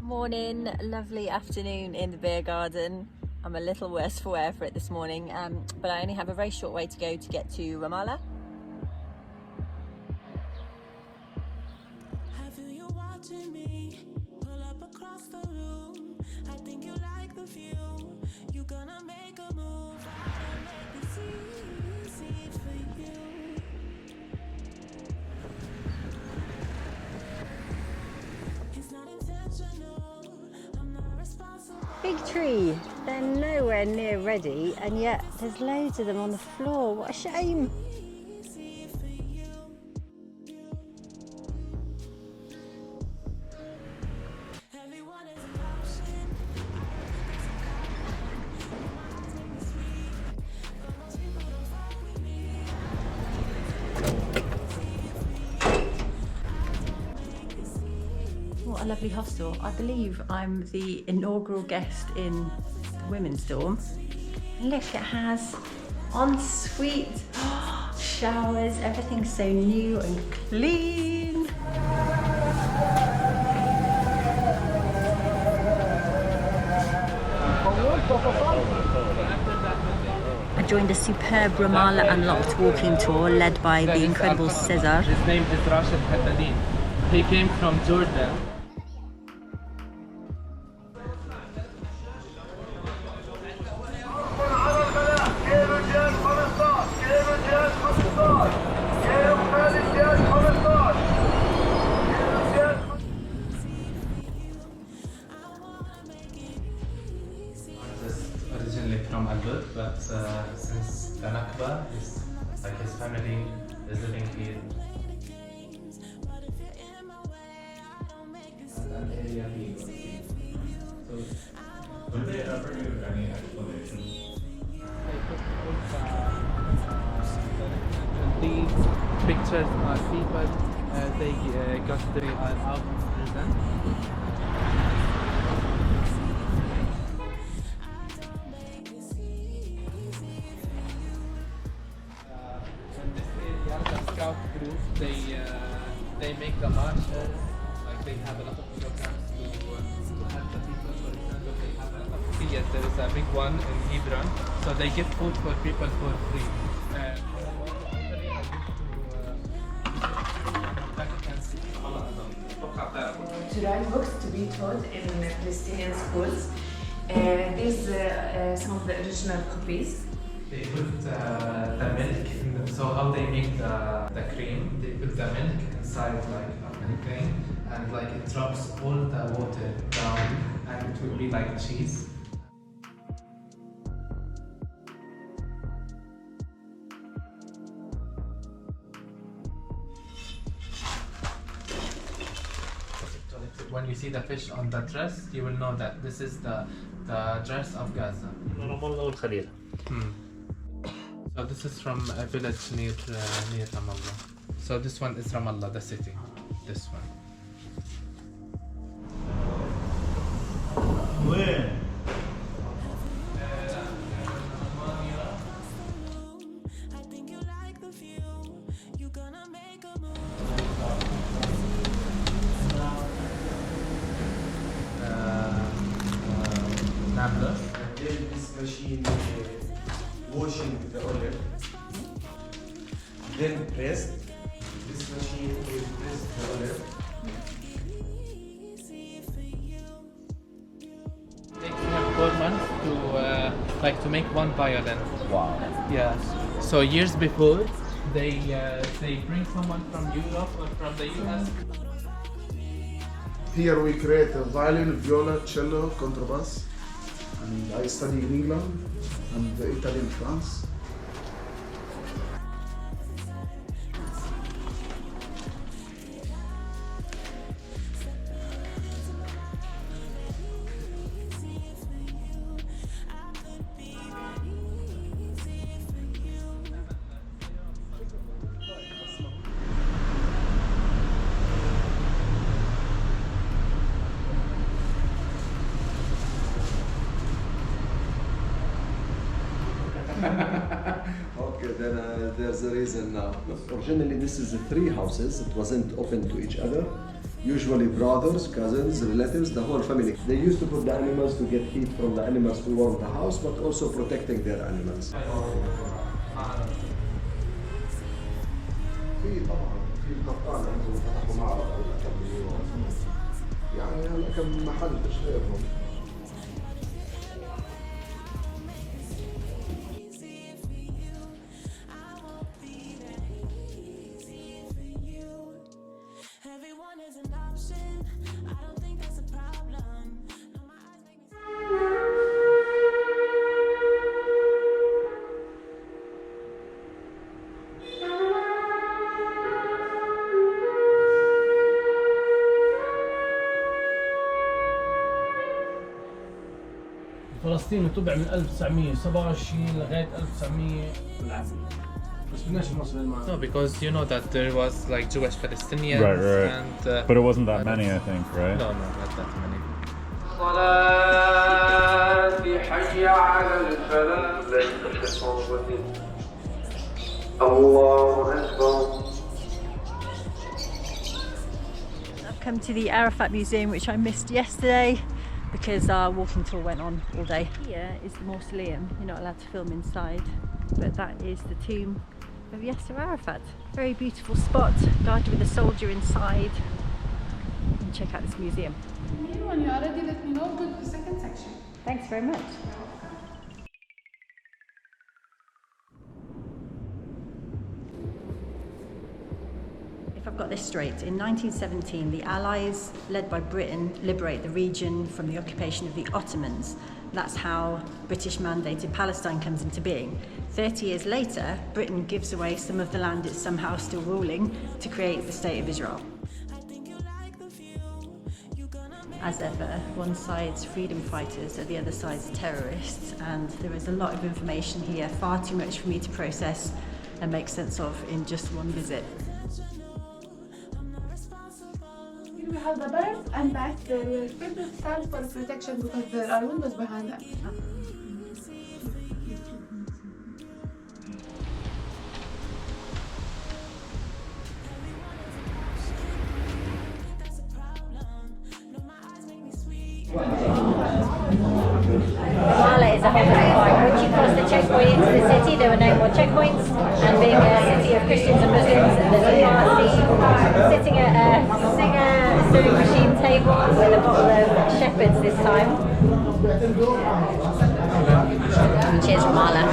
Morning, lovely afternoon in the beer garden. I'm a little worse for wear for it this morning, but I only have a very short way to go to get to Ramallah. Big tree, they're nowhere near ready, and yet there's loads of them on the floor. What a shame. What a lovely hostel. I believe I'm the inaugural guest in the women's dorm. Look, it has ensuite showers, everything's so new and clean. I joined a superb Ramallah Unlocked walking tour led by the incredible Caesar. His name is Rashid. He came from Jordan. Originally from Albert, but since the Nakba, his family is living here. An area here. So, will they ever give any explanation? These pictures are people, they got the out of prison. Scout group, they make the marches, like they have a lot of programs to help the people. For example, they have a lot of, yes, there is a big one in Hebron, so they give food for people for free. To write books to be taught in Palestinian schools. These are some of the original copies. They put the milk in so how they make the cream, they put the milk inside like a cream, and like it drops all the water down, and it will be like cheese. When you see the fish on the dress, you will know that this is the dress of Gaza. So this is from a village near Ramallah. So this one is Ramallah, the city. This one. Where? Nablus. Then this machine washing the olive, then pressed. This machine will press the olive. It takes him 4 months to make one violin. Wow. Yeah. So years before, they bring someone from Europe or from the US. Here we create a violin, viola, cello, contrabass. And I study in England and Italy and France. Okay, then there's a reason now. Originally, this is 3 houses. It wasn't open to each other. usually brothers, cousins, relatives, the whole family. They used to put the animals to get heat from the animals to warm the house, but also protecting their animals. في طبعا في القطان عندهم فتحوا معرض هلا كم مليون، يعني هلا كم محل مش غيرهم. فلسطين تبع من 1927 لغاية 1900 بالعافية. بس بدناش نوصل للمعنى. No, because you know that there was like Jewish Palestinians Right. and But it wasn't that many, I think, right? no, not that many. حي على الفلاح الله أكبر. I've come to the Arafat Museum, which I missed yesterday because our walking tour went on all day. Here is the mausoleum. You're not allowed to film inside, but that is the tomb of Yasser Arafat. Very beautiful spot, guarded with a soldier inside. And check out this museum. When you are ready, let me know with the second section. Thanks very much. If I've got this straight, in 1917 the Allies, led by Britain, liberate the region from the occupation of the Ottomans. That's how British mandated Palestine comes into being. 30 years later, Britain gives away some of the land it's somehow still ruling to create the State of Israel. As ever, one side's freedom fighters and the other side's terrorists, and there is a lot of information here, far too much for me to process and make sense of in just one visit. Here we have the birds and bats. They will stand for protection because there are windows behind them. Ramallah is a holding point. Once you cross the checkpoint into the city, there were no more checkpoints. And being a city of Christians and Muslims, there's a party sitting at a sewing machine table with a bottle of Shepherd's this time. Cheers, Ramallah.